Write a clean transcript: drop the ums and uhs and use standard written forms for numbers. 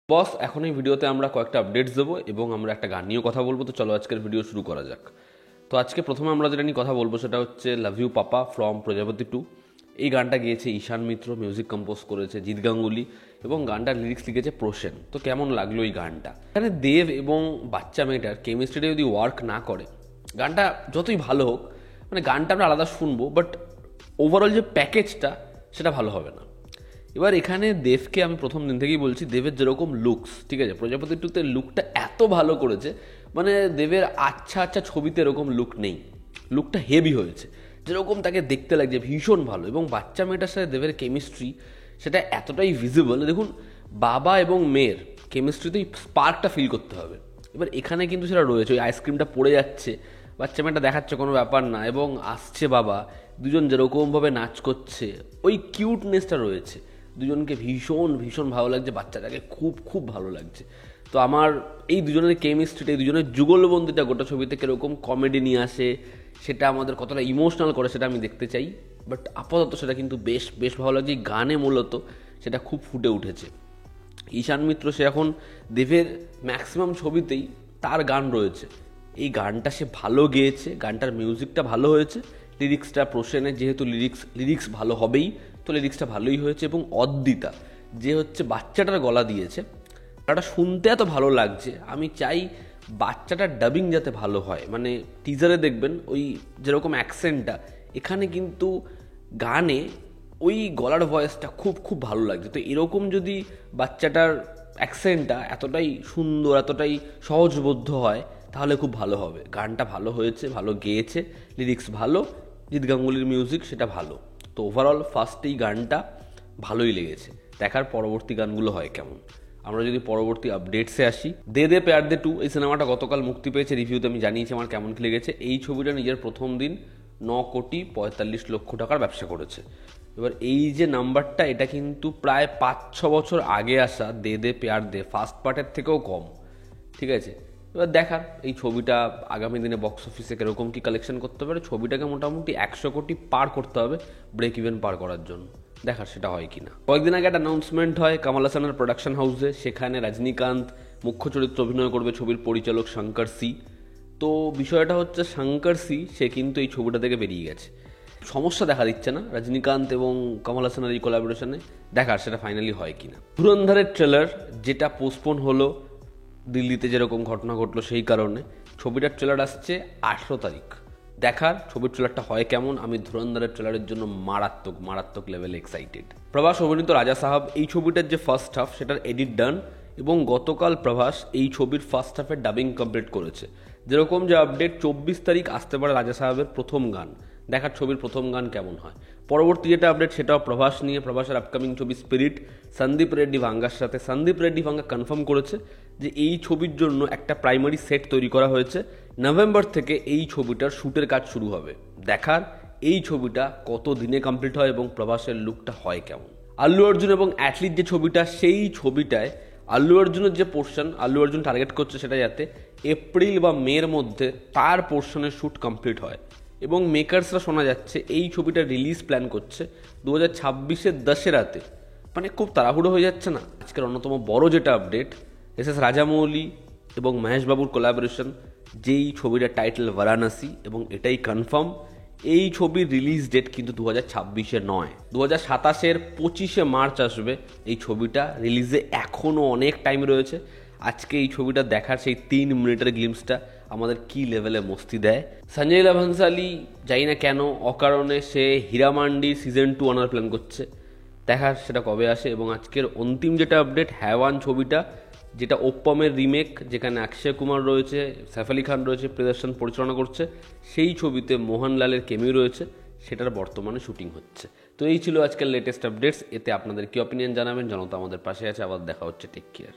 বস, এখন এই ভিডিওতে আমরা কয়েকটা আপডেটস দেবো এবং আমরা একটা গান নিয়েও কথা বলবো। তো চলো আজকের ভিডিও শুরু করা যাক। তো আজকে প্রথমে আমরা যেটা নিয়ে কথা বলবো সেটা হচ্ছে লাভ ইউ পাপা ফ্রম প্রজাপতি 2। এই গানটা গিয়েছে ঈশান মিত্র, মিউজিক কম্পোজ করেছে জিৎ গাঙ্গুলি এবং গানটার লিরিক্স লিখেছে প্রসেন। তো কেমন লাগলো এই গানটা? এখানে দেব এবং বাচ্চা মেয়েটার কেমিস্ট্রিটা যদি ওয়ার্ক না করে, গানটা যতই ভালো হোক, মানে গানটা আমরা আলাদা শুনবো, বাট ওভারঅল যে প্যাকেজটা সেটা ভালো হবে না। এবার এখানে দেবকে আমি প্রথম দিন থেকেই বলছি, দেবের যেরকম লুকস, ঠিক আছে, প্রজাপতি 2-তে লুকটা এত ভালো করেছে, মানে দেবের আচ্ছা আচ্ছা ছবিতে এরকম লুক নেই। লুকটা হেভি হয়েছে, যেরকম তাকে দেখতে লাগছে ভীষণ ভালো। এবং বাচ্চা মেয়েটার সাথে দেবের কেমিস্ট্রি সেটা এতটাই ভিজিবল। দেখুন, বাবা এবং মেয়ের কেমিস্ট্রিতেই স্পার্কটা ফিল করতে হবে। এবার এখানে কিন্তু সেটা রয়েছে, ওই আইসক্রিমটা পড়ে যাচ্ছে, বাচ্চা মেয়েটা দেখাচ্ছে কোনো ব্যাপার না, এবং আসছে বাবা, দুজন যেরকমভাবে নাচ করছে, ওই কিউটনেসটা রয়েছে। দুজনকে ভীষণ ভীষণ ভালো লাগছে, বাচ্চাটাকে খুব খুব ভালো লাগছে। তো আমার এই দুজনের কেমিস্ট্রিটা, এই দুজনের যুগলবন্দিটা গোটা ছবিতে কীরকম কমেডি নিয়ে আসে, সেটা আমাদের কতটা ইমোশনাল করে সেটা আমি দেখতে চাই। বাট আপাতত সেটা কিন্তু বেশ বেশ ভালো লাগছে। গানে মূলত সেটা খুব ফুটে উঠেছে। ঈশান মিত্র সে এখন দেবের ম্যাক্সিমাম ছবিতেই তার গান রয়েছে। এই গানটা সে ভালো গেয়েছে, গানটার মিউজিকটা ভালো হয়েছে, লিরিক্সটা প্রসেনের যেহেতু লিরিক্স ভালো হবেই, তো লিরিক্সটা ভালোই হয়েছে। এবং অদ্বিতা যে হচ্ছে বাচ্চাটার গলা দিয়েছে, ওটা শুনতে এত ভালো লাগছে। আমি চাই বাচ্চাটার ডাবিং যাতে ভালো হয়, মানে টিজারে দেখবেন ওই যেরকম অ্যাকসেন্টটা, এখানে কিন্তু গানে ওই গলার ভয়েসটা খুব খুব ভালো লাগছে। তো এরকম যদি বাচ্চাটার অ্যাকসেন্টটা এতটাই সুন্দর, এতটাই সহজবোধ্য হয়, তাহলে খুব ভালো হবে। গানটা ভালো হয়েছে, ভালো গেয়েছে, লিরিক্স ভালো, জিৎ গাঙ্গুলির মিউজিক সেটা ভালো। তো ওভারঅল ফার্স্টেই গানটা ভালোই লেগেছে। দেখার পরবর্তী গানগুলো হয় কেমন। আমরা যদি পরবর্তী আপডেটসে আসি, দে দে প্যার দে 2 এই সিনেমাটা গতকাল মুক্তি পেয়েছে। রিভিউতে আমি জানিয়েছি আমার কেমন কি লেগেছে। এই ছবিটা নিজের প্রথম দিন 9,45,00,000 টাকার ব্যবসা করেছে। এবার এই যে নাম্বারটা, এটা কিন্তু প্রায় 5-6 বছর আগে আসা দে দে প্যার দে ফার্স্ট পার্টের থেকেও কম, ঠিক আছে। এবার দেখার এই ছবিটা আগামী দিনে বক্স অফিসে কীরকম কী কালেকশন করতে পারে। ছবিটাকে মোটামুটি 100 কোটি পার করতে হবে ব্রেক ইভেন পার করার জন্য। দেখার সেটা হয় কি না। কয়েকদিন আগে একটা অ্যানাউন্সমেন্ট হয় কামাল হাসানের প্রোডাকশন হাউসে, সেখানে রজনীকান্ত মুখ্য চরিত্র অভিনয় করবে, ছবির পরিচালক শঙ্কর সি। তো বিষয়টা হচ্ছে শঙ্কর সি সে কিন্তু এই ছবিটা থেকে বেরিয়ে গেছে। সমস্যা দেখা দিচ্ছে না রজনীকান্ত এবং কমল হাসানের এই কোলাবোরেশনে। দেখার সেটা ফাইনালি হয় কিনা। ধুরন্ধরের ট্রেলার যেটা পোস্টপোন হলো, দিল্লিতে যেরকম ঘটনা ঘটলো সেই কারণে, ছবিটার ট্রেলার আসছে 18 তারিখ। দেখার ছবির ট্রেলারটা হয় কেমন। আমি ধুরন্ধরের ট্রেলারের জন্য মারাত্মক মারাত্মক লেভেলে এক্সাইটেড। প্রভাস অভিনীত রাজা সাহাব, এই ছবিটার যে ফার্স্ট হাফ সেটার এডিট ডান, এবং গতকাল প্রভাস এই ছবির ফার্স্ট হাফের ডাবিং কমপ্লিট করেছে। যেরকম যে আপডেট, 24 তারিখ আসতে পারে রাজা সাহাবের প্রথম গান। দেখার ছবির প্রথম গান কেমন হয়। পরবর্তী যেটা আপডেট সেটাও প্রভাস নিয়ে। প্রভাসের আপকামিং ছবি স্পিরিট, সন্দীপ রেড্ডি ভাঙ্গার সাথে। সন্দীপ রেড্ডি ভাঙ্গা কনফার্ম করেছে যে এই ছবির জন্য একটা প্রাইমারি সেট তৈরি করা হয়েছে। নভেম্বর থেকে এই ছবিটার শ্যুটের কাজ শুরু হবে। দেখার এই ছবিটা কত দিনে কমপ্লিট হয় এবং প্রভাসের লুকটা হয় কেমন। আল্লু অর্জুন এবং অ্যাথলিট যে ছবিটা, সেই ছবিটায় আল্লু অর্জুনের যে পোর্শন আল্লু অর্জুন টার্গেট করছে, সেটা যাতে এপ্রিল বা মের মধ্যে তার পোর্শনের শ্যুট কমপ্লিট হয়। এবং মেকার্সরা শোনা যাচ্ছে এই ছবিটা রিলিজ প্ল্যান করছে 2026-এর দশেরাতে। মানে খুব তাড়াহুড়ো হয়ে যাচ্ছে না? আজকের অন্যতম বড় যেটা আপডেট, এস রাজামৌলি এবং মহেশ বাবুর কোলাবোরেশন, যেই ছবিটার টাইটেল বারাণসী, এবং এটাই কনফার্ম এই ছবির রিলিজ ডেট কিন্তু 2026-এ নয়, 2027-এর 25শে মার্চ আসবে এই ছবিটা। রিলিজে এখনও অনেক টাইম রয়েছে। আজকে এই ছবিটা দেখার সেই 3 মিনিটের গ্লিমসটা আমাদের কি লেভেলে মস্তি দেয়। সঞ্জয় লীলা ভান্সালী জানি না কেন অকারণে সে হীরামান্ডি সিজন 2 আনার প্ল্যান করছে। দেখার সেটা কবে আসে। এবং আজকের অন্তিম যেটা আপডেট, হ্যাওয়ান ছবিটা, যেটা ওপ্পমের রিমেক, যেখানে অক্ষয় কুমার রয়েছে, সাইফ আলি খান রয়েছে, প্রিয়দর্শন পরিচালনা করছে, সেই ছবিতে মোহনলালের কেমিও রয়েছে, সেটার বর্তমানে শুটিং হচ্ছে। তো এই ছিল আজকের লেটেস্ট আপডেটস। এতে আপনাদের কি অপিনিয়ন জানাবেন, জানাতে আমাদের পাশে আছে। আবার দেখা হচ্ছে। Take care.